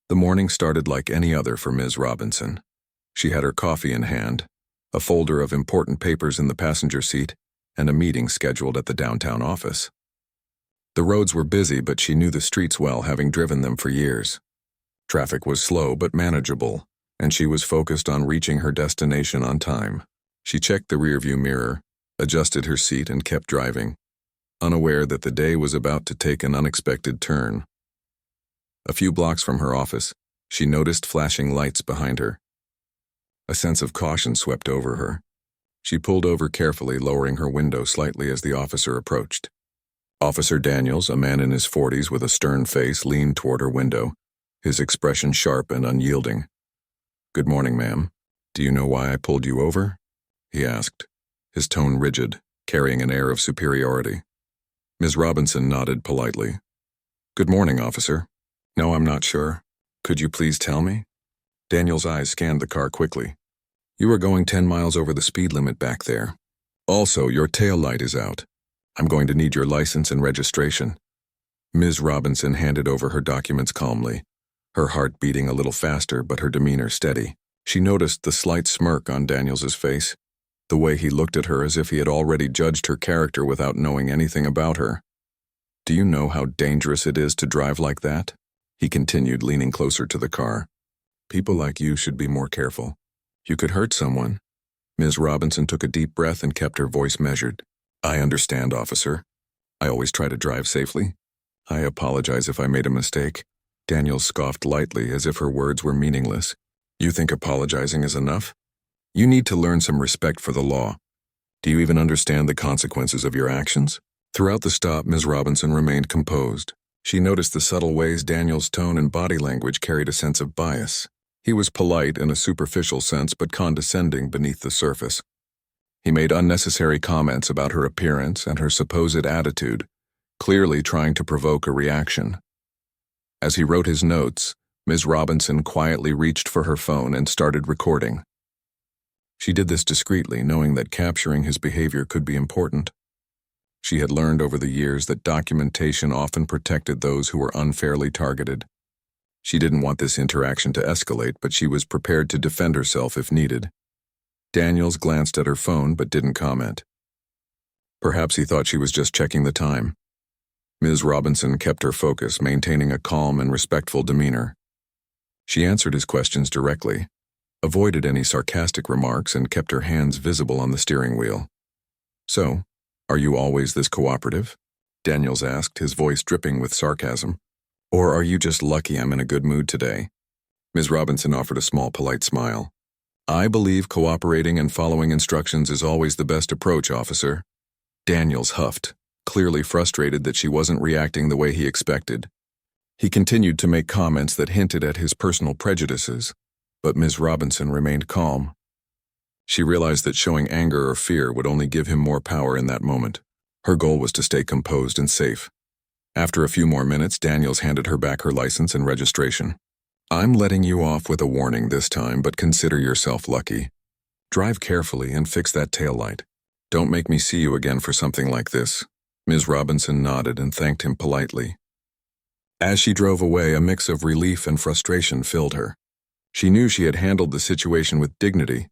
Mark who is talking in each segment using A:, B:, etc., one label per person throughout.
A: The morning started like any other for Ms. Robinson. She had her coffee in hand, a folder of important papers in the passenger seat, and a meeting scheduled at the downtown office. The roads were busy, but she knew the streets well, having driven them for years. Traffic was slow but manageable, and she was focused on reaching her destination on time. She checked the rearview mirror, adjusted her seat, and kept driving, unaware that the day was about to take an unexpected turn. A few blocks from her office, she noticed flashing lights behind her. A sense of caution swept over her. She pulled over carefully, lowering her window slightly as the officer approached. Officer Daniels, a man in his 40s with a stern face, leaned toward her window, his expression sharp and unyielding. "Good morning, ma'am. Do you know why I pulled you over?" he asked, his tone rigid, carrying an air of superiority. Ms. Robinson nodded politely. "Good morning, officer. No, I'm not sure. Could you please tell me?" Daniel's eyes scanned the car quickly. "You are going 10 miles over the speed limit back there. Also, your tail light is out. I'm going to need your license and registration." Ms. Robinson handed over her documents calmly, her heart beating a little faster but her demeanor steady. She noticed the slight smirk on Daniels's face, the way he looked at her as if he had already judged her character without knowing anything about her. "Do you know how dangerous it is to drive like that?" he continued, leaning closer to the car. "People like you should be more careful. You could hurt someone." Ms. Robinson took a deep breath and kept her voice measured. "I understand, officer. I always try to drive safely. I apologize if I made a mistake." Daniel scoffed lightly, as if her words were meaningless. "You think apologizing is enough? You need to learn some respect for the law. Do you even understand the consequences of your actions?" Throughout the stop, Ms. Robinson remained composed. She noticed the subtle ways Daniel's tone and body language carried a sense of bias. He was polite in a superficial sense, but condescending beneath the surface. He made unnecessary comments about her appearance and her supposed attitude, clearly trying to provoke a reaction. As he wrote his notes, Ms. Robinson quietly reached for her phone and started recording. She did this discreetly, knowing that capturing his behavior could be important. She had learned over the years that documentation often protected those who were unfairly targeted. She didn't want this interaction to escalate, but she was prepared to defend herself if needed. Daniels glanced at her phone but didn't comment. Perhaps he thought she was just checking the time. Ms. Robinson kept her focus, maintaining a calm and respectful demeanor. She answered his questions directly, avoided any sarcastic remarks, and kept her hands visible on the steering wheel. "So, are you always this cooperative?" Daniels asked, his voice dripping with sarcasm. "Or are you just lucky I'm in a good mood today?" Ms. Robinson offered a small, polite smile. "I believe cooperating and following instructions is always the best approach, officer." Daniels huffed, clearly frustrated that she wasn't reacting the way he expected. He continued to make comments that hinted at his personal prejudices, but Ms. Robinson remained calm. She realized that showing anger or fear would only give him more power in that moment. Her goal was to stay composed and safe. After a few more minutes, Daniels handed her back her license and registration. "I'm letting you off with a warning this time, but consider yourself lucky. Drive carefully and fix that taillight. Don't make me see you again for something like this." Ms. Robinson nodded and thanked him politely. As she drove away, a mix of relief and frustration filled her. She knew she had handled the situation with dignity,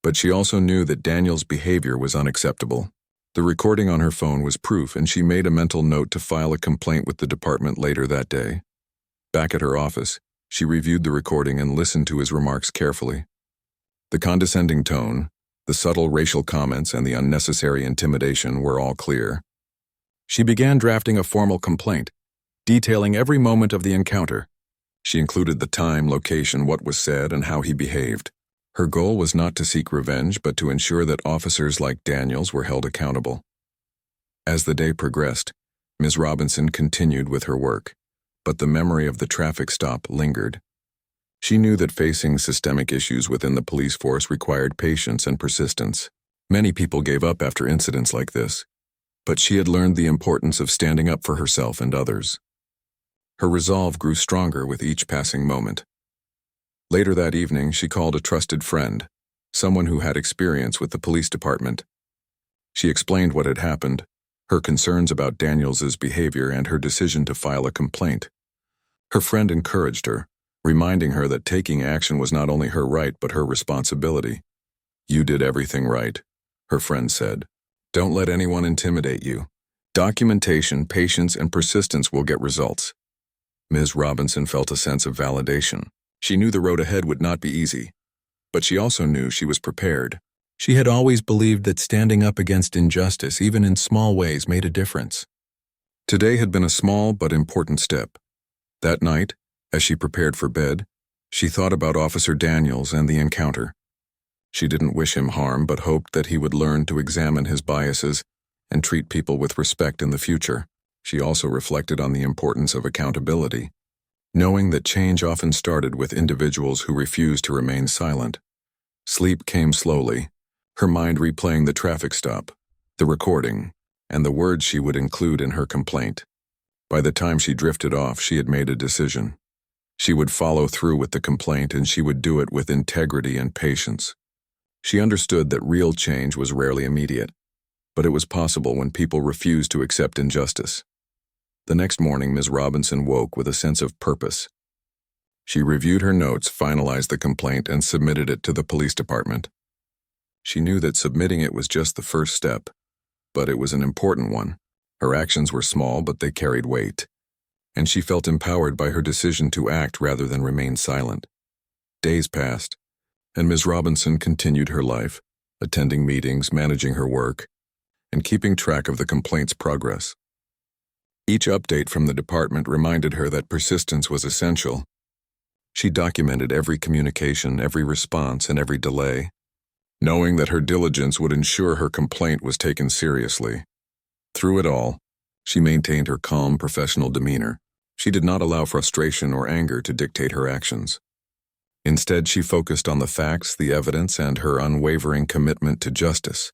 A: but she also knew that Daniel's behavior was unacceptable. The recording on her phone was proof, and she made a mental note to file a complaint with the department later that day. Back at her office, she reviewed the recording and listened to his remarks carefully. The condescending tone, the subtle racial comments, and the unnecessary intimidation were all clear. She began drafting a formal complaint, detailing every moment of the encounter. She included the time, location, what was said, and how he behaved. Her goal was not to seek revenge, but to ensure that officers like Daniels were held accountable. As the day progressed, Ms. Robinson continued with her work, but the memory of the traffic stop lingered. She knew that facing systemic issues within the police force required patience and persistence. Many people gave up after incidents like this, but she had learned the importance of standing up for herself and others. Her resolve grew stronger with each passing moment. Later that evening, she called a trusted friend, someone who had experience with the police department. She explained what had happened, her concerns about Daniels's behavior, and her decision to file a complaint. Her friend encouraged her, reminding her that taking action was not only her right but her responsibility. "You did everything right," her friend said. "Don't let anyone intimidate you. Documentation, patience, and persistence will get results." Ms. Robinson felt a sense of validation. She knew the road ahead would not be easy, but she also knew she was prepared. She had always believed that standing up against injustice, even in small ways, made a difference. Today had been a small but important step. That night, as she prepared for bed, she thought about Officer Daniels and the encounter. She didn't wish him harm, but hoped that he would learn to examine his biases and treat people with respect in the future. She also reflected on the importance of accountability, knowing that change often started with individuals who refused to remain silent. Sleep came slowly, her mind replaying the traffic stop, the recording, and the words she would include in her complaint. By the time she drifted off, she had made a decision. She would follow through with the complaint, and she would do it with integrity and patience. She understood that real change was rarely immediate, but it was possible when people refused to accept injustice. The next morning, Ms. Robinson woke with a sense of purpose. She reviewed her notes, finalized the complaint, and submitted it to the police department. She knew that submitting it was just the first step, but it was an important one. Her actions were small, but they carried weight, and she felt empowered by her decision to act rather than remain silent. Days passed, and Ms. Robinson continued her life, attending meetings, managing her work, and keeping track of the complaint's progress. Each update from the department reminded her that persistence was essential. She documented every communication, every response, and every delay, knowing that her diligence would ensure her complaint was taken seriously. Through it all, she maintained her calm, professional demeanor. She did not allow frustration or anger to dictate her actions. Instead, she focused on the facts, the evidence, and her unwavering commitment to justice.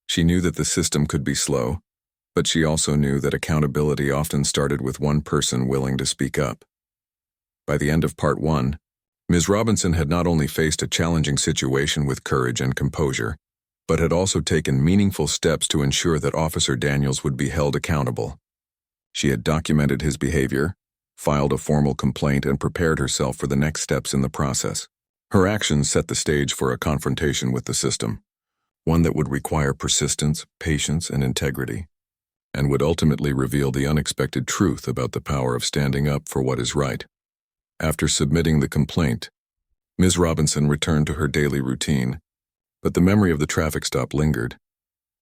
A: She knew that the system could be slow, but she also knew that accountability often started with one person willing to speak up. By the end of Part 1, Ms. Robinson had not only faced a challenging situation with courage and composure, but had also taken meaningful steps to ensure that Officer Daniels would be held accountable. She had documented his behavior, filed a formal complaint, and prepared herself for the next steps in the process. Her actions set the stage for a confrontation with the system, one that would require persistence, patience, and integrity, and would ultimately reveal the unexpected truth about the power of standing up for what is right. After submitting the complaint, Ms. Robinson returned to her daily routine, but the memory of the traffic stop lingered.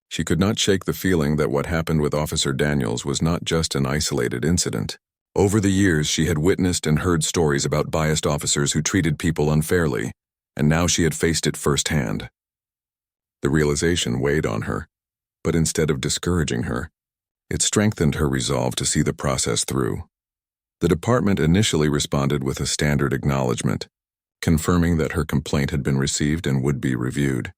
A: She could not shake the feeling that what happened with Officer Daniels was not just an isolated incident. Over the years, she had witnessed and heard stories about biased officers who treated people unfairly, and now she had faced it firsthand. The realization weighed on her, but instead of discouraging her, it strengthened her resolve to see the process through. The department initially responded with a standard acknowledgement, confirming that her complaint had been received and would be reviewed.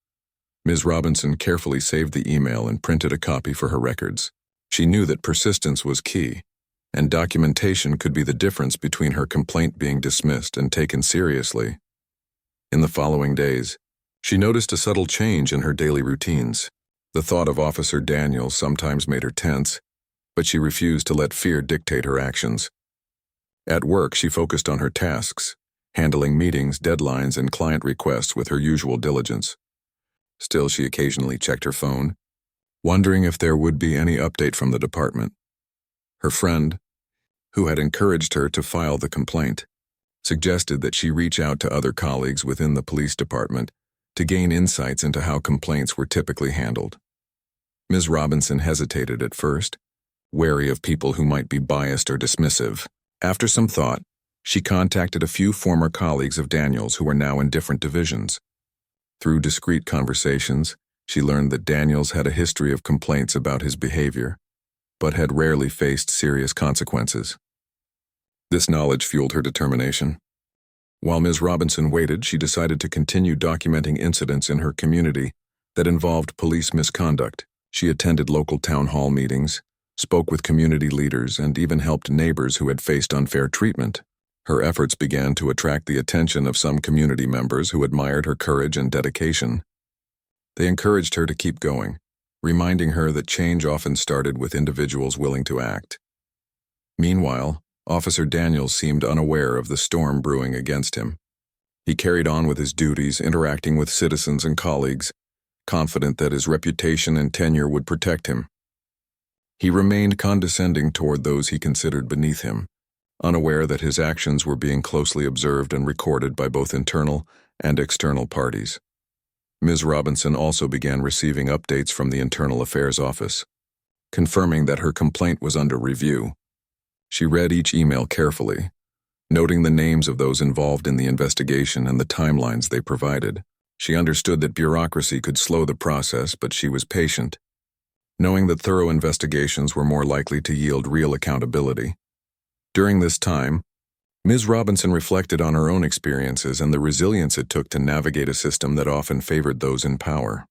A: Ms. Robinson carefully saved the email and printed a copy for her records. She knew that persistence was key, and documentation could be the difference between her complaint being dismissed and taken seriously. In the following days, she noticed a subtle change in her daily routines. The thought of Officer Daniels sometimes made her tense, but she refused to let fear dictate her actions. At work, she focused on her tasks, handling meetings, deadlines, and client requests with her usual diligence. Still, she occasionally checked her phone, wondering if there would be any update from the department. Her friend, who had encouraged her to file the complaint, suggested that she reach out to other colleagues within the police department to gain insights into how complaints were typically handled. Ms. Robinson hesitated at first, wary of people who might be biased or dismissive. After some thought, she contacted a few former colleagues of Daniels who were now in different divisions. Through discreet conversations, she learned that Daniels had a history of complaints about his behavior, but had rarely faced serious consequences. This knowledge fueled her determination. While Ms. Robinson waited, she decided to continue documenting incidents in her community that involved police misconduct. She attended local town hall meetings, spoke with community leaders, and even helped neighbors who had faced unfair treatment. Her efforts began to attract the attention of some community members who admired her courage and dedication. They encouraged her to keep going, reminding her that change often started with individuals willing to act. Meanwhile, Officer Daniels seemed unaware of the storm brewing against him. He carried on with his duties, interacting with citizens and colleagues, confident that his reputation and tenure would protect him. He remained condescending toward those he considered beneath him, unaware that his actions were being closely observed and recorded by both internal and external parties. Ms. Robinson also began receiving updates from the Internal Affairs Office, confirming that her complaint was under review. She read each email carefully, noting the names of those involved in the investigation and the timelines they provided. She understood that bureaucracy could slow the process, but she was patient, knowing that thorough investigations were more likely to yield real accountability. During this time, Ms. Robinson reflected on her own experiences and the resilience it took to navigate a system that often favored those in power.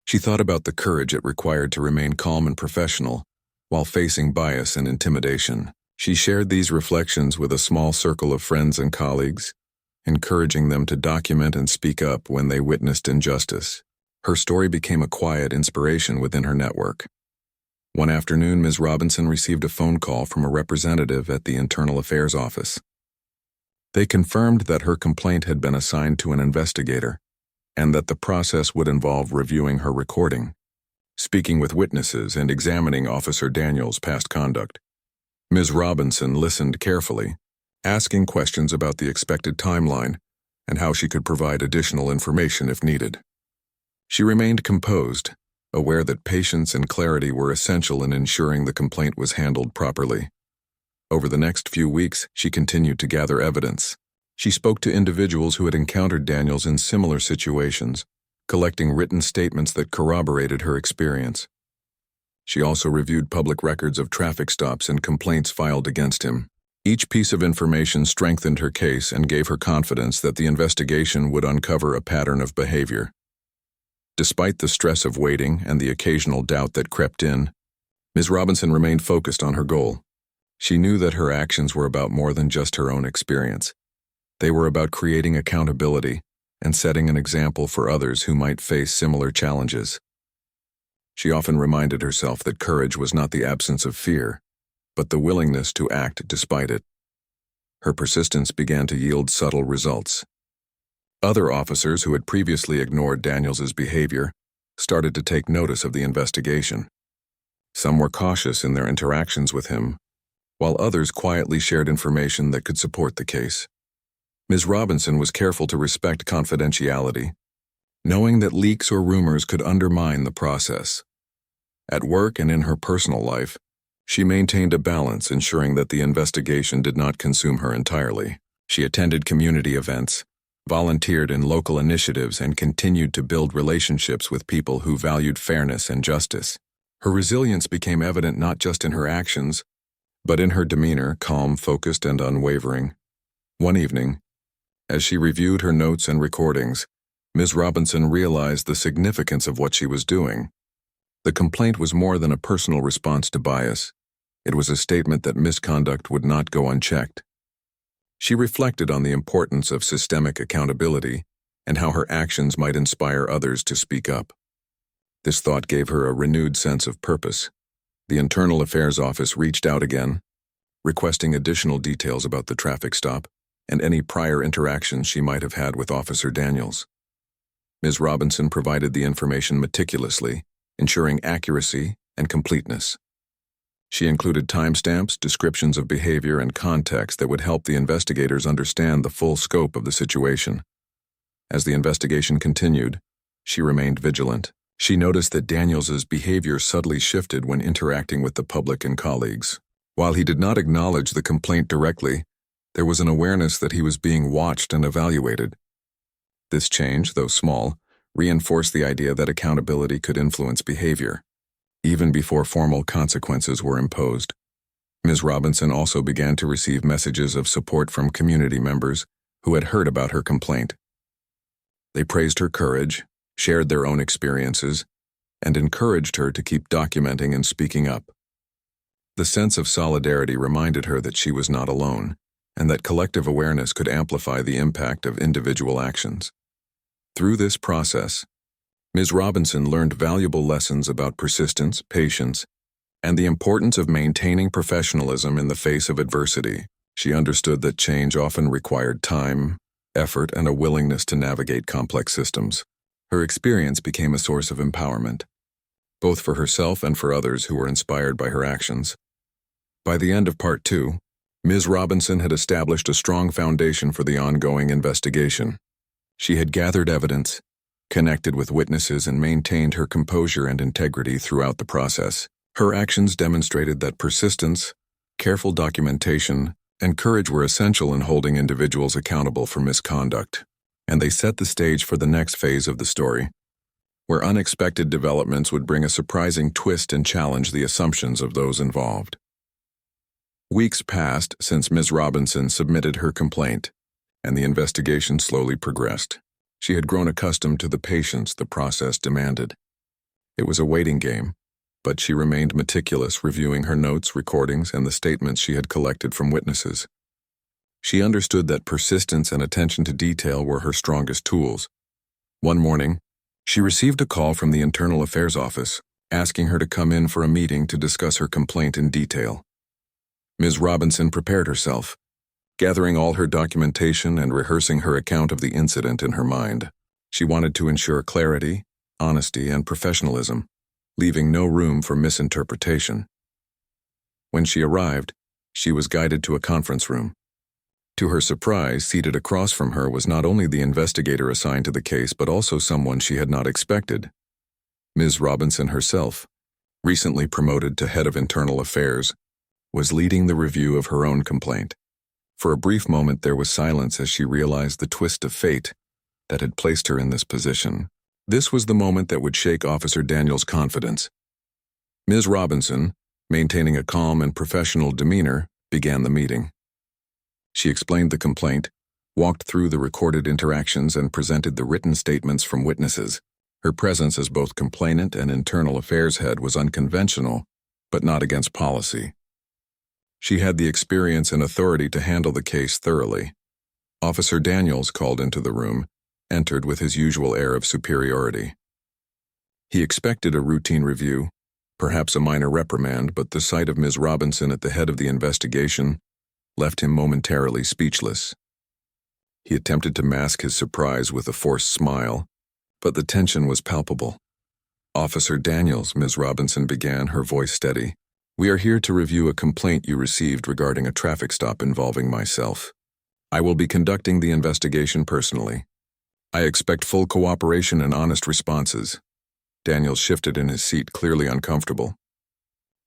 A: She thought about the courage it required to remain calm and professional while facing bias and intimidation. She shared these reflections with a small circle of friends and colleagues, encouraging them to document and speak up when they witnessed injustice. Her story became a quiet inspiration within her network. One afternoon, Ms. Robinson received a phone call from a representative at the Internal Affairs Office. They confirmed that her complaint had been assigned to an investigator and that the process would involve reviewing her recording, speaking with witnesses, and examining Officer Daniels' past conduct. Ms. Robinson listened carefully, asking questions about the expected timeline and how she could provide additional information if needed. She remained composed, aware that patience and clarity were essential in ensuring the complaint was handled properly. Over the next few weeks, she continued to gather evidence. She spoke to individuals who had encountered Daniels in similar situations, collecting written statements that corroborated her experience. She also reviewed public records of traffic stops and complaints filed against him. Each piece of information strengthened her case and gave her confidence that the investigation would uncover a pattern of behavior. Despite the stress of waiting and the occasional doubt that crept in, Ms. Robinson remained focused on her goal. She knew that her actions were about more than just her own experience. They were about creating accountability and setting an example for others who might face similar challenges. She often reminded herself that courage was not the absence of fear, but the willingness to act despite it. Her persistence began to yield subtle results. Other officers who had previously ignored Daniels's behavior started to take notice of the investigation. Some were cautious in their interactions with him, while others quietly shared information that could support the case. Ms. Robinson was careful to respect confidentiality, knowing that leaks or rumors could undermine the process. At work and in her personal life, she maintained a balance, ensuring that the investigation did not consume her entirely. She attended community events, volunteered in local initiatives, and continued to build relationships with people who valued fairness and justice. Her resilience became evident not just in her actions, but in her demeanor, calm, focused, and unwavering. One evening, as she reviewed her notes and recordings, Ms. Robinson realized the significance of what she was doing. The complaint was more than a personal response to bias. It was a statement that misconduct would not go unchecked. She reflected on the importance of systemic accountability and how her actions might inspire others to speak up. This thought gave her a renewed sense of purpose. The Internal Affairs Office reached out again, requesting additional details about the traffic stop and any prior interactions she might have had with Officer Daniels. Ms. Robinson provided the information meticulously, ensuring accuracy and completeness. She included timestamps, descriptions of behavior, and context that would help the investigators understand the full scope of the situation. As the investigation continued, she remained vigilant. She noticed that Daniels's behavior subtly shifted when interacting with the public and colleagues. While he did not acknowledge the complaint directly, there was an awareness that he was being watched and evaluated. This change, though small, reinforced the idea that accountability could influence behavior, even before formal consequences were imposed. Ms. Robinson also began to receive messages of support from community members who had heard about her complaint. They praised her courage, shared their own experiences, and encouraged her to keep documenting and speaking up. The sense of solidarity reminded her that she was not alone, and that collective awareness could amplify the impact of individual actions. Through this process, Ms. Robinson learned valuable lessons about persistence, patience, and the importance of maintaining professionalism in the face of adversity. She understood that change often required time, effort, and a willingness to navigate complex systems. Her experience became a source of empowerment, both for herself and for others who were inspired by her actions. By the end of Part 2, Ms. Robinson had established a strong foundation for the ongoing investigation. She had gathered evidence, connected with witnesses, and maintained her composure and integrity throughout the process. Her actions demonstrated that persistence, careful documentation, and courage were essential in holding individuals accountable for misconduct, and they set the stage for the next phase of the story, where unexpected developments would bring a surprising twist and challenge the assumptions of those involved. Weeks passed since Ms. Robinson submitted her complaint, and the investigation slowly progressed. She had grown accustomed to the patience the process demanded. It was a waiting game, but she remained meticulous, reviewing her notes, recordings, and the statements she had collected from witnesses. She understood that persistence and attention to detail were her strongest tools. One morning, she received a call from the Internal Affairs Office, asking her to come in for a meeting to discuss her complaint in detail. Ms. Robinson prepared herself, gathering all her documentation and rehearsing her account of the incident in her mind. She wanted to ensure clarity, honesty, and professionalism, leaving no room for misinterpretation. When she arrived, she was guided to a conference room. To her surprise, seated across from her was not only the investigator assigned to the case, but also someone she had not expected. Ms. Robinson herself, recently promoted to head of internal affairs, was leading the review of her own complaint. For a brief moment there was silence as she realized the twist of fate that had placed her in this position. This was the moment that would shake Officer Daniels' confidence. Ms. Robinson, maintaining a calm and professional demeanor, began the meeting. She explained the complaint, walked through the recorded interactions, and presented the written statements from witnesses. Her presence as both complainant and internal affairs head was unconventional, but not against policy. She had the experience and authority to handle the case thoroughly. Officer Daniels, called into the room, entered with his usual air of superiority. He expected a routine review, perhaps a minor reprimand, but the sight of Ms. Robinson at the head of the investigation left him momentarily speechless. He attempted to mask his surprise with a forced smile, but the tension was palpable. "Officer Daniels," Ms. Robinson began, her voice steady, "we are here to review a complaint you received regarding a traffic stop involving myself. I will be conducting the investigation personally. I expect full cooperation and honest responses." Daniels shifted in his seat, clearly uncomfortable.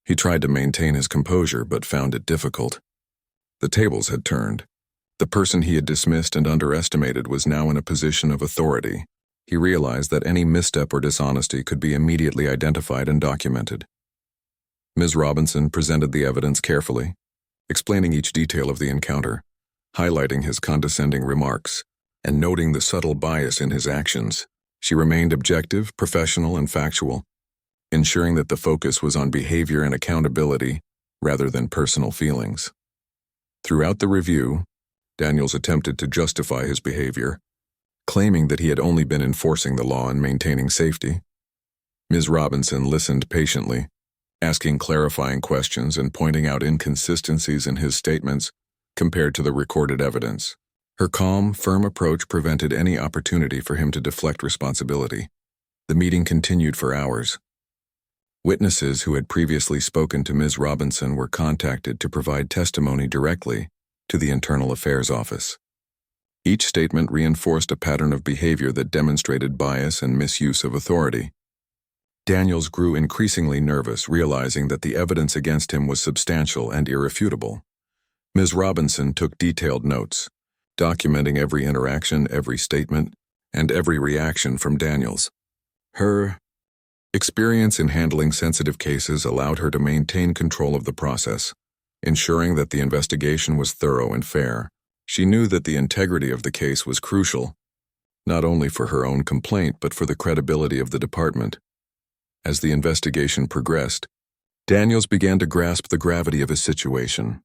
A: He tried to maintain his composure, but found it difficult. The tables had turned. The person he had dismissed and underestimated was now in a position of authority. He realized that any misstep or dishonesty could be immediately identified and documented. Ms. Robinson presented the evidence carefully, explaining each detail of the encounter, highlighting his condescending remarks, and noting the subtle bias in his actions. She remained objective, professional, and factual, ensuring that the focus was on behavior and accountability rather than personal feelings. Throughout the review, Daniels attempted to justify his behavior, claiming that he had only been enforcing the law and maintaining safety. Ms. Robinson listened patiently, asking clarifying questions and pointing out inconsistencies in his statements compared to the recorded evidence. Her calm, firm approach prevented any opportunity for him to deflect responsibility. The meeting continued for hours. Witnesses who had previously spoken to Ms. Robinson were contacted to provide testimony directly to the Internal Affairs Office. Each statement reinforced a pattern of behavior that demonstrated bias and misuse of authority. Daniels grew increasingly nervous, realizing that the evidence against him was substantial and irrefutable. Ms. Robinson took detailed notes, documenting every interaction, every statement, and every reaction from Daniels. Her experience in handling sensitive cases allowed her to maintain control of the process, ensuring that the investigation was thorough and fair. She knew that the integrity of the case was crucial, not only for her own complaint but for the credibility of the department. As the investigation progressed, Daniels began to grasp the gravity of his situation.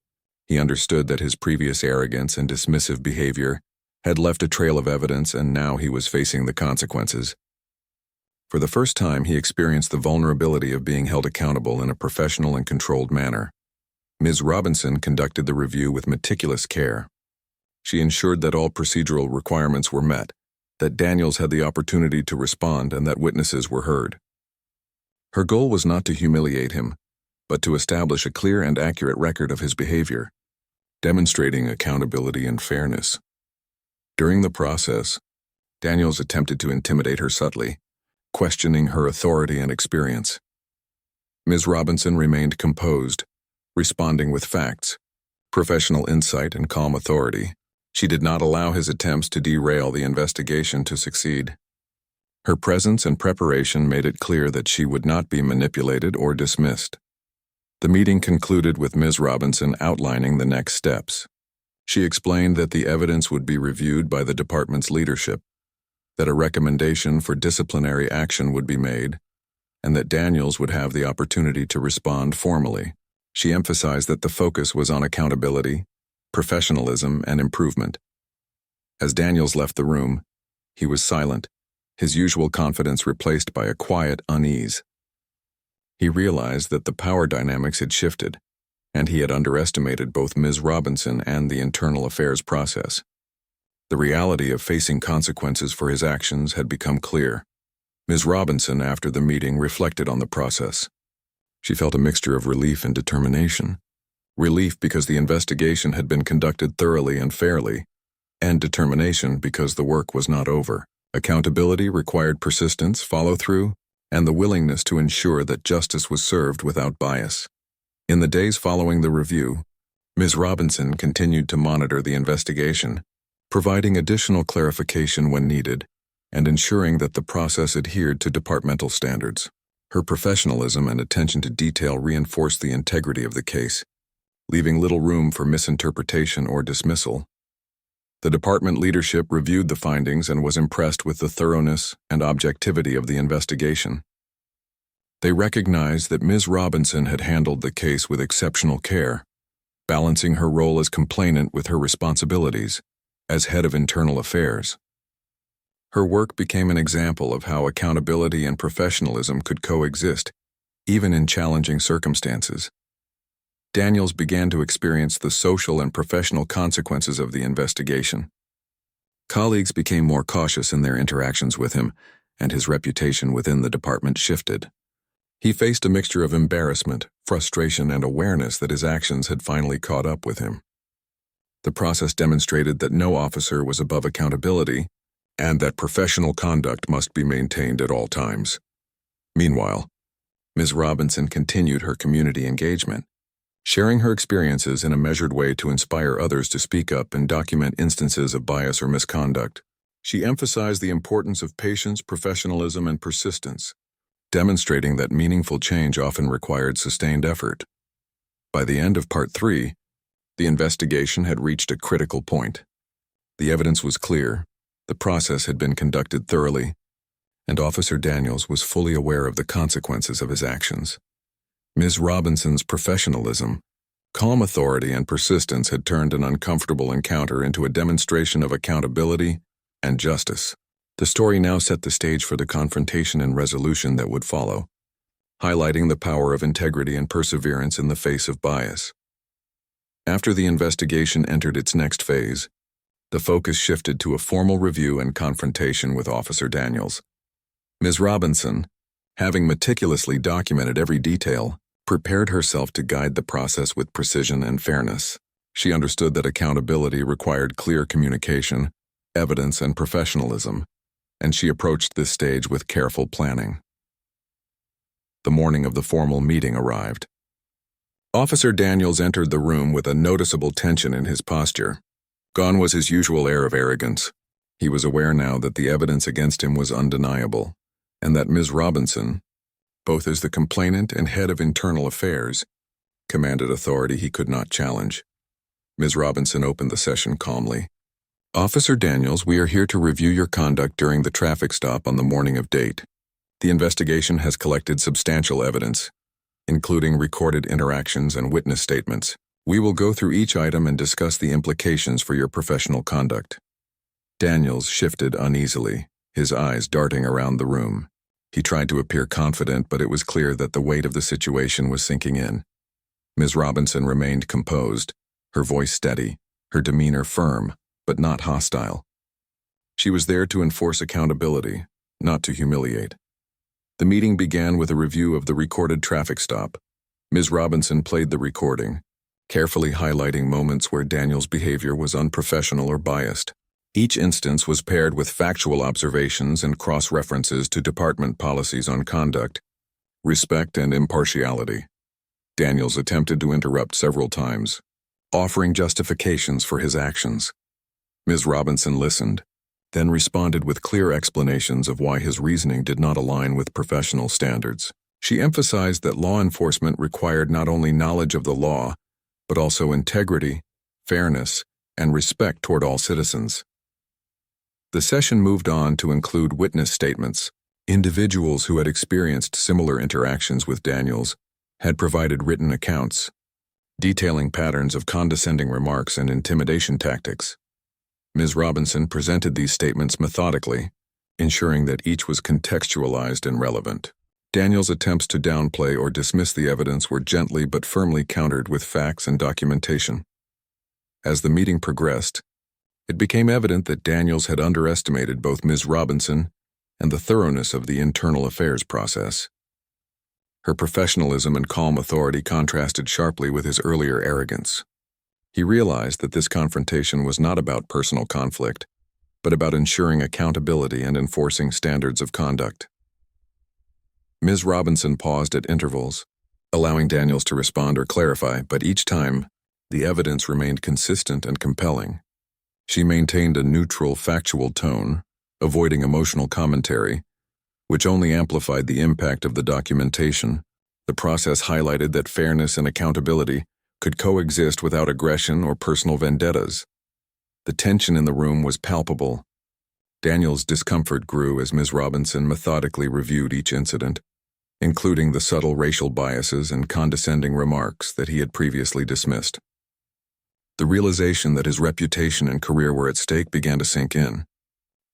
A: He understood that his previous arrogance and dismissive behavior had left a trail of evidence, and now he was facing the consequences. For the first time, he experienced the vulnerability of being held accountable in a professional and controlled manner. Ms. Robinson conducted the review with meticulous care. She ensured that all procedural requirements were met, that Daniels had the opportunity to respond, and that witnesses were heard. Her goal was not to humiliate him, but to establish a clear and accurate record of his behavior, demonstrating accountability and fairness. During the process, Daniels attempted to intimidate her subtly, questioning her authority and experience. Ms. Robinson remained composed, responding with facts, professional insight, and calm authority. She did not allow his attempts to derail the investigation to succeed. Her presence and preparation made it clear that she would not be manipulated or dismissed. The meeting concluded with Ms. Robinson outlining the next steps. She explained that the evidence would be reviewed by the department's leadership, that a recommendation for disciplinary action would be made, and that Daniels would have the opportunity to respond formally. She emphasized that the focus was on accountability, professionalism, and improvement. As Daniels left the room, he was silent, his usual confidence replaced by a quiet unease. He realized that the power dynamics had shifted, and he had underestimated both Ms. Robinson and the internal affairs process. The reality of facing consequences for his actions had become clear. Ms. Robinson, after the meeting, reflected on the process. She felt a mixture of relief and determination. Relief because the investigation had been conducted thoroughly and fairly, and determination because the work was not over. Accountability required persistence, follow-through, and the willingness to ensure that justice was served without bias. In the days following the review, Ms. Robinson continued to monitor the investigation, providing additional clarification when needed, and ensuring that the process adhered to departmental standards. Her professionalism and attention to detail reinforced the integrity of the case, leaving little room for misinterpretation or dismissal. The department leadership reviewed the findings and was impressed with the thoroughness and objectivity of the investigation. They recognized that Ms. Robinson had handled the case with exceptional care, balancing her role as complainant with her responsibilities as head of internal affairs. Her work became an example of how accountability and professionalism could coexist, even in challenging circumstances. Daniels began to experience the social and professional consequences of the investigation. Colleagues became more cautious in their interactions with him, and his reputation within the department shifted. He faced a mixture of embarrassment, frustration, and awareness that his actions had finally caught up with him. The process demonstrated that no officer was above accountability, and that professional conduct must be maintained at all times. Meanwhile, Ms. Robinson continued her community engagement, sharing her experiences in a measured way to inspire others to speak up and document instances of bias or misconduct. She emphasized the importance of patience, professionalism, and persistence, demonstrating that meaningful change often required sustained effort. By the end of Part 3, the investigation had reached a critical point. The evidence was clear, the process had been conducted thoroughly, and Officer Daniels was fully aware of the consequences of his actions. Ms. Robinson's professionalism, calm authority, and persistence had turned an uncomfortable encounter into a demonstration of accountability and justice. The story now set the stage for the confrontation and resolution that would follow, highlighting the power of integrity and perseverance in the face of bias. After the investigation entered its next phase, the focus shifted to a formal review and confrontation with Officer Daniels. Ms. Robinson, having meticulously documented every detail, prepared herself to guide the process with precision and fairness. She understood that accountability required clear communication, evidence, and professionalism, and she approached this stage with careful planning. The morning of the formal meeting arrived. Officer Daniels entered the room with a noticeable tension in his posture. Gone was his usual air of arrogance. He was aware now that the evidence against him was undeniable, and that Ms. Robinson, both as the complainant and head of internal affairs, commanded authority he could not challenge. Ms. Robinson opened the session calmly. Officer Daniels, we are here to review your conduct during the traffic stop on the morning of date. The investigation has collected substantial evidence, including recorded interactions and witness statements. We will go through each item and discuss the implications for your professional conduct. Daniels shifted uneasily, his eyes darting around the room. He tried to appear confident, but it was clear that the weight of the situation was sinking in. Ms. Robinson remained composed, her voice steady, her demeanor firm, but not hostile. She was there to enforce accountability, not to humiliate. The meeting began with a review of the recorded traffic stop. Ms. Robinson played the recording, carefully highlighting moments where Daniel's behavior was unprofessional or biased. Each instance was paired with factual observations and cross-references to department policies on conduct, respect, and impartiality. Daniels attempted to interrupt several times, offering justifications for his actions. Ms. Robinson listened, then responded with clear explanations of why his reasoning did not align with professional standards. She emphasized that law enforcement required not only knowledge of the law, but also integrity, fairness, and respect toward all citizens. The session moved on to include witness statements. Individuals who had experienced similar interactions with Daniels had provided written accounts, detailing patterns of condescending remarks and intimidation tactics. Ms. Robinson presented these statements methodically, ensuring that each was contextualized and relevant. Daniels' attempts to downplay or dismiss the evidence were gently but firmly countered with facts and documentation. As the meeting progressed, it became evident that Daniels had underestimated both Ms. Robinson and the thoroughness of the internal affairs process. Her professionalism and calm authority contrasted sharply with his earlier arrogance. He realized that this confrontation was not about personal conflict, but about ensuring accountability and enforcing standards of conduct. Ms. Robinson paused at intervals, allowing Daniels to respond or clarify, but each time, the evidence remained consistent and compelling. She maintained a neutral, factual tone, avoiding emotional commentary, which only amplified the impact of the documentation. The process highlighted that fairness and accountability could coexist without aggression or personal vendettas. The tension in the room was palpable. Daniel's discomfort grew as Ms. Robinson methodically reviewed each incident, including the subtle racial biases and condescending remarks that he had previously dismissed. The realization that his reputation and career were at stake began to sink in.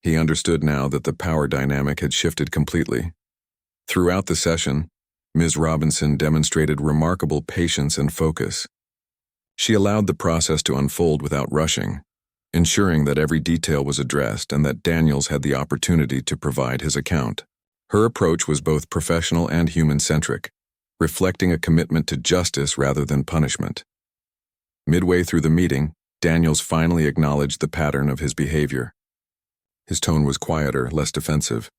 A: He understood now that the power dynamic had shifted completely. Throughout the session, Ms. Robinson demonstrated remarkable patience and focus. She allowed the process to unfold without rushing, ensuring that every detail was addressed and that Daniels had the opportunity to provide his account. Her approach was both professional and human-centric, reflecting a commitment to justice rather than punishment. Midway through the meeting, Daniels finally acknowledged the pattern of his behavior. His tone was quieter, less defensive.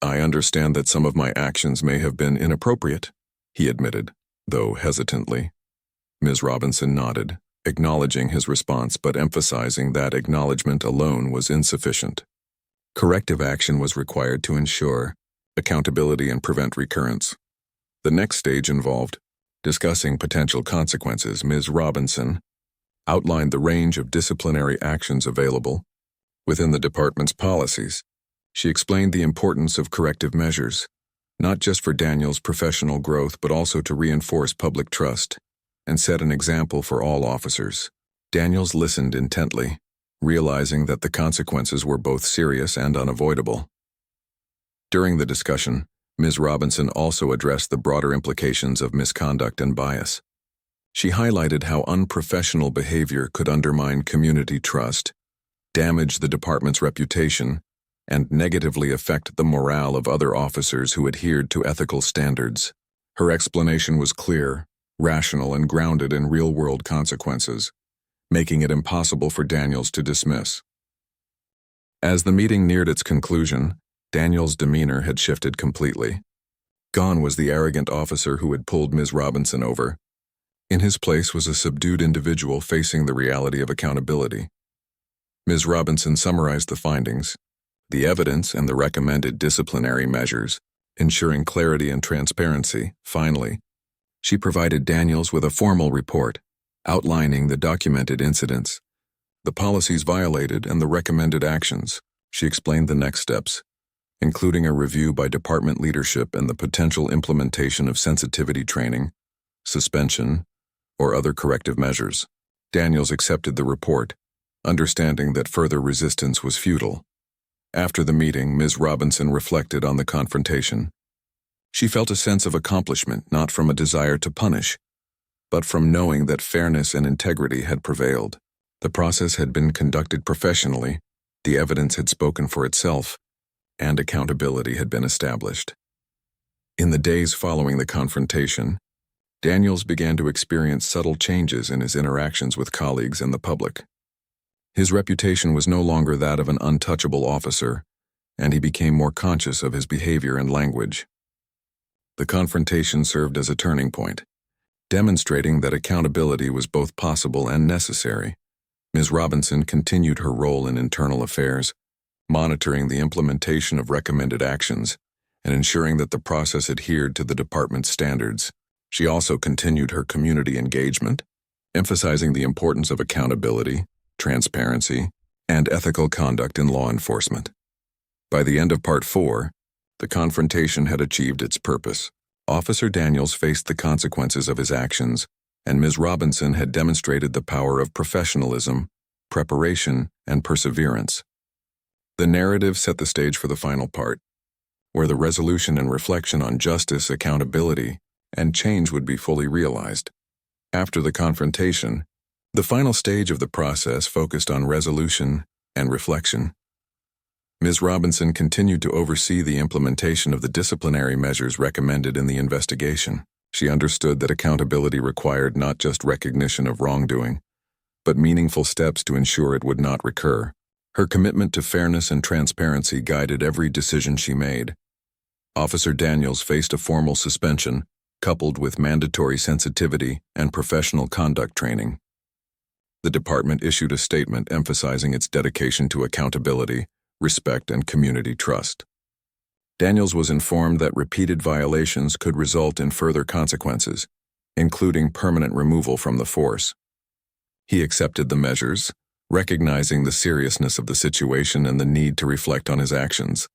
A: "I understand that some of my actions may have been inappropriate," he admitted, though hesitantly. Ms. Robinson nodded, acknowledging his response but emphasizing that acknowledgement alone was insufficient. Corrective action was required to ensure accountability and prevent recurrence. The next stage involved discussing potential consequences. Ms. Robinson outlined the range of disciplinary actions available within the department's policies. She explained the importance of corrective measures, not just for Daniel's professional growth but also to reinforce public trust and set an example for all officers. Daniels listened intently, realizing that the consequences were both serious and unavoidable. During the discussion, Ms. Robinson also addressed the broader implications of misconduct and bias. She highlighted how unprofessional behavior could undermine community trust, damage the department's reputation, and negatively affect the morale of other officers who adhered to ethical standards. Her explanation was clear, rational, and grounded in real-world consequences, making it impossible for Daniels to dismiss. As the meeting neared its conclusion, Daniels' demeanor had shifted completely. Gone was the arrogant officer who had pulled Ms. Robinson over. In his place was a subdued individual facing the reality of accountability. Ms. Robinson summarized the findings, the evidence, and the recommended disciplinary measures, ensuring clarity and transparency. Finally, she provided Daniels with a formal report, outlining the documented incidents, the policies violated, and the recommended actions. She explained the next steps, including a review by department leadership and the potential implementation of sensitivity training, suspension, or other corrective measures. Daniels accepted the report, understanding that further resistance was futile. After the meeting, Ms. Robinson reflected on the confrontation. She felt a sense of accomplishment not from a desire to punish, but from knowing that fairness and integrity had prevailed. The process had been conducted professionally, the evidence had spoken for itself, and accountability had been established. In the days following the confrontation, Daniels began to experience subtle changes in his interactions with colleagues and the public. His reputation was no longer that of an untouchable officer, and he became more conscious of his behavior and language. The confrontation served as a turning point, demonstrating that accountability was both possible and necessary. Ms. Robinson continued her role in internal affairs, monitoring the implementation of recommended actions and ensuring that the process adhered to the department's standards. She also continued her community engagement, emphasizing the importance of accountability, transparency, and ethical conduct in law enforcement. By the end of Part 4, the confrontation had achieved its purpose. Officer Daniels faced the consequences of his actions, and Ms. Robinson had demonstrated the power of professionalism, preparation, and perseverance. The narrative set the stage for the final part, where the resolution and reflection on justice, accountability, and change would be fully realized. After the confrontation, the final stage of the process focused on resolution and reflection. Ms. Robinson continued to oversee the implementation of the disciplinary measures recommended in the investigation. She understood that accountability required not just recognition of wrongdoing, but meaningful steps to ensure it would not recur. Her commitment to fairness and transparency guided every decision she made. Officer Daniels faced a formal suspension, coupled with mandatory sensitivity and professional conduct training. The department issued a statement emphasizing its dedication to accountability, respect, and community trust. Daniels was informed that repeated violations could result in further consequences, including permanent removal from the force. He accepted the measures, recognizing the seriousness of the situation and the need to reflect on his actions.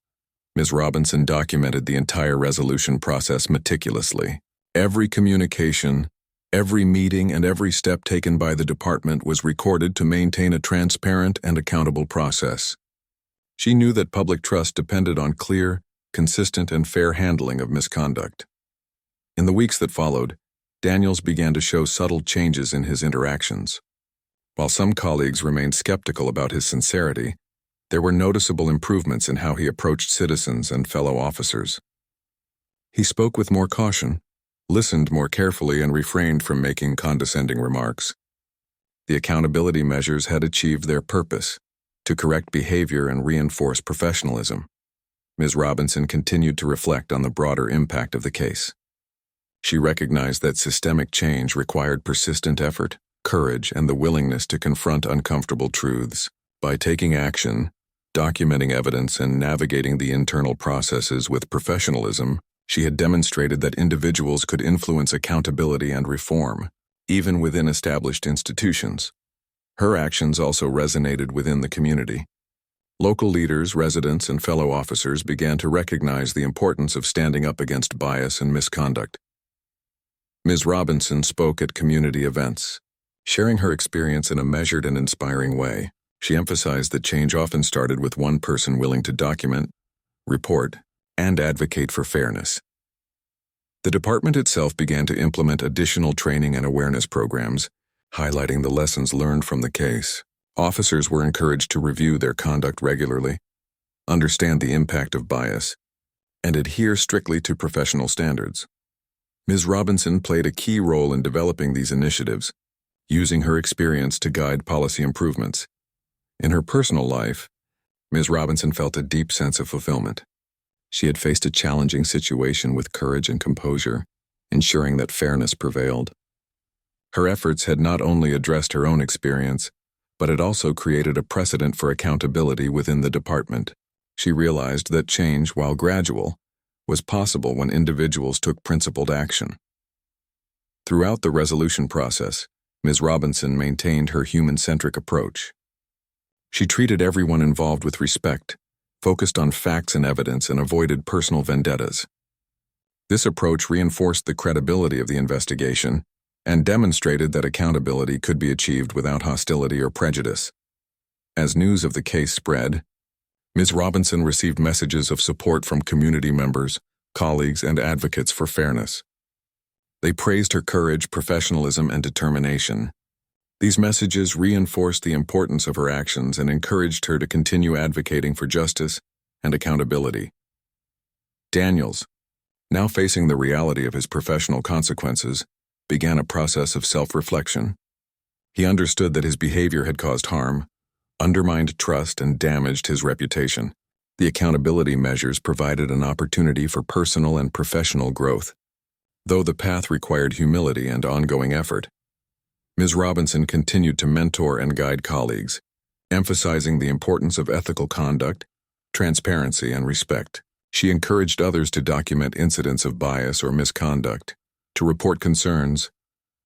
A: Ms. Robinson documented the entire resolution process meticulously. Every communication, every meeting, and every step taken by the department was recorded to maintain a transparent and accountable process. She knew that public trust depended on clear, consistent, and fair handling of misconduct. In the weeks that followed, Daniels began to show subtle changes in his interactions. While some colleagues remained skeptical about his sincerity, there were noticeable improvements in how he approached citizens and fellow officers. He spoke with more caution, listened more carefully, and refrained from making condescending remarks. The accountability measures had achieved their purpose, to correct behavior and reinforce professionalism. Ms. Robinson continued to reflect on the broader impact of the case. She recognized that systemic change required persistent effort, courage, and the willingness to confront uncomfortable truths. By taking action, documenting evidence, and navigating the internal processes with professionalism, she had demonstrated that individuals could influence accountability and reform, even within established institutions. Her actions also resonated within the community. Local leaders, residents, and fellow officers began to recognize the importance of standing up against bias and misconduct. Ms. Robinson spoke at community events, sharing her experience in a measured and inspiring way. She emphasized that change often started with one person willing to document, report, and advocate for fairness. The department itself began to implement additional training and awareness programs, highlighting the lessons learned from the case. Officers were encouraged to review their conduct regularly, understand the impact of bias, and adhere strictly to professional standards. Ms. Robinson played a key role in developing these initiatives, using her experience to guide policy improvements. In her personal life, Ms. Robinson felt a deep sense of fulfillment. She had faced a challenging situation with courage and composure, ensuring that fairness prevailed. Her efforts had not only addressed her own experience, but it also created a precedent for accountability within the department. She realized that change, while gradual, was possible when individuals took principled action. Throughout the resolution process, Ms. Robinson maintained her human-centric approach. She treated everyone involved with respect, focused on facts and evidence, and avoided personal vendettas. This approach reinforced the credibility of the investigation and demonstrated that accountability could be achieved without hostility or prejudice. As news of the case spread, Ms. Robinson received messages of support from community members, colleagues, and advocates for fairness. They praised her courage, professionalism, and determination. These messages reinforced the importance of her actions and encouraged her to continue advocating for justice and accountability. Daniels, now facing the reality of his professional consequences, began a process of self-reflection. He understood that his behavior had caused harm, undermined trust, and damaged his reputation. The accountability measures provided an opportunity for personal and professional growth. Though the path required humility and ongoing effort, Ms. Robinson continued to mentor and guide colleagues, emphasizing the importance of ethical conduct, transparency, and respect. She encouraged others to document incidents of bias or misconduct, to report concerns,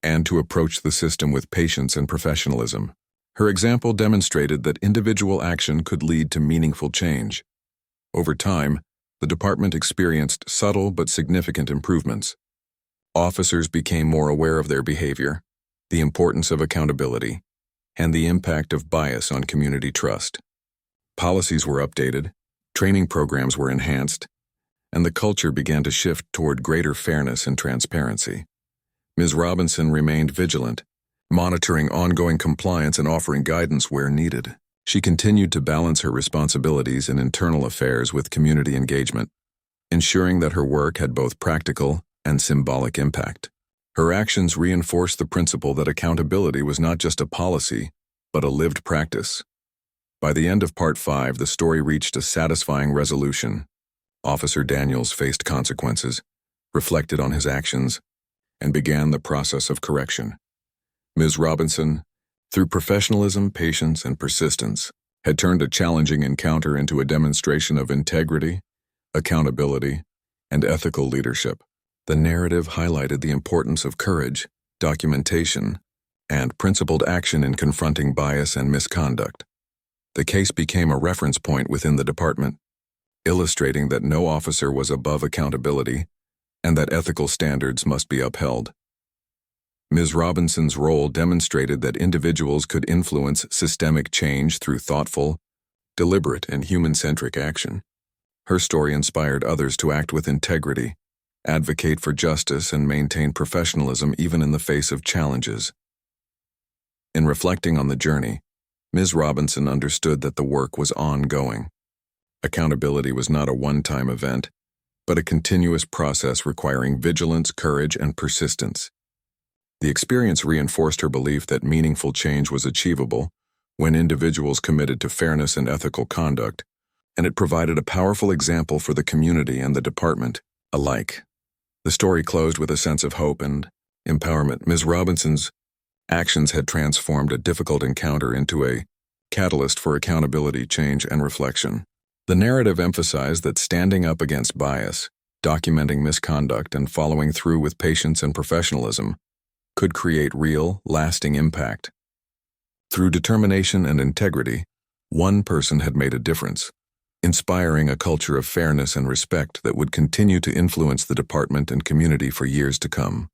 A: and to approach the system with patience and professionalism. Her example demonstrated that individual action could lead to meaningful change. Over time, the department experienced subtle but significant improvements. Officers became more aware of their behavior, the importance of accountability, and the impact of bias on community trust. Policies were updated, training programs were enhanced, and the culture began to shift toward greater fairness and transparency. Ms. Robinson remained vigilant, monitoring ongoing compliance and offering guidance where needed. She continued to balance her responsibilities in internal affairs with community engagement, ensuring that her work had both practical and symbolic impact. Her actions reinforced the principle that accountability was not just a policy, but a lived practice. By the end of Part 5, the story reached a satisfying resolution. Officer Daniels faced consequences, reflected on his actions, and began the process of correction. Ms. Robinson, through professionalism, patience, and persistence, had turned a challenging encounter into a demonstration of integrity, accountability, and ethical leadership. The narrative highlighted the importance of courage, documentation, and principled action in confronting bias and misconduct. The case became a reference point within the department, illustrating that no officer was above accountability and that ethical standards must be upheld. Ms. Robinson's role demonstrated that individuals could influence systemic change through thoughtful, deliberate, and human-centric action. Her story inspired others to act with integrity, advocate for justice, and maintain professionalism even in the face of challenges. In reflecting on the journey, Ms. Robinson understood that the work was ongoing. Accountability was not a one-time event, but a continuous process requiring vigilance, courage, and persistence. The experience reinforced her belief that meaningful change was achievable when individuals committed to fairness and ethical conduct, and it provided a powerful example for the community and the department alike. The story closed with a sense of hope and empowerment. Ms. Robinson's actions had transformed a difficult encounter into a catalyst for accountability, change, and reflection. The narrative emphasized that standing up against bias, documenting misconduct, and following through with patience and professionalism could create real, lasting impact. Through determination and integrity, one person had made a difference, inspiring a culture of fairness and respect that would continue to influence the department and community for years to come.